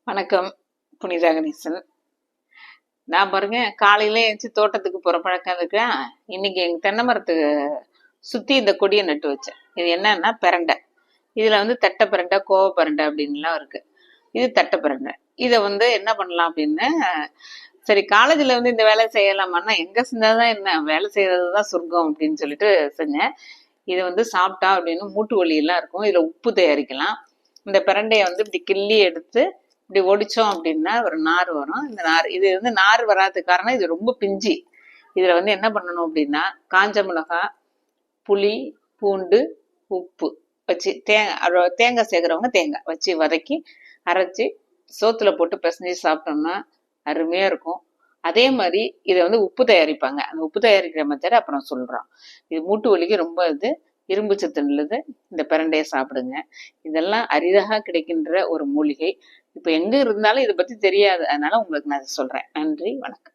வணக்கம். புனிதா கணேசன். நான் பாருங்க காலையில எழுந்துச்சு தோட்டத்துக்கு போற பழக்கம் இருக்கா. இன்னைக்கு எங்க தென்னை மரத்துக்கு சுத்தி இந்த கொடியை நட்டு வச்சேன். இது என்னன்னா பிரண்டை. இதுல தட்டை பிரண்டை, கோவ பிரண்டை அப்படின்லாம் இருக்கு. இது தட்டை பிரண்டை. இதை என்ன பண்ணலாம் அப்படின்னு, சரி காலேஜ்ல இந்த வேலை செய்யலாமான்னா எங்க செஞ்சாதான் என்ன, வேலை செய்யறதுதான் சொர்க்கம் அப்படின்னு சொல்லிட்டு செஞ்சேன். இதை சாப்பிட்டா அப்படின்னு மூட்டு வலி எல்லாம் இருக்கும். இதுல உப்பு தயாரிக்கலாம். இந்த பிரண்டையை இப்படி கிள்ளி எடுத்து இப்படி ஒடிச்சோம் அப்படின்னா ஒரு நார் வரும். இந்த நார் இது நார் வராதுக்கு காரணம் இது ரொம்ப பிஞ்சி. இதுல என்ன பண்ணணும் அப்படின்னா, காஞ்ச மிளகாய், புளி, பூண்டு, உப்பு வச்சு தேங்காய் சேர்க்குறவங்க தேங்காய் வச்சு வதக்கி அரைச்சி சோத்துல போட்டு பிசைஞ்சு சாப்பிட்டோம்னா அருமையா இருக்கும். அதே மாதிரி இதை உப்பு தயாரிப்பாங்க. அந்த உப்பு தயாரிக்கிற மெத்தட் அப்புறம் சொல்றோம். இது மூட்டு வலிக்கு ரொம்ப இரும்பு சத்து நல்லது. இந்த பிரண்டையை சாப்பிடுங்க. இதெல்லாம் அரிதாக கிடைக்கின்ற ஒரு மூலிகை. இப்ப எங்க இருந்தாலும் இதை பத்தி தெரியாது. அதனால உங்களுக்கு நான் சொல்றேன். நன்றி, வணக்கம்.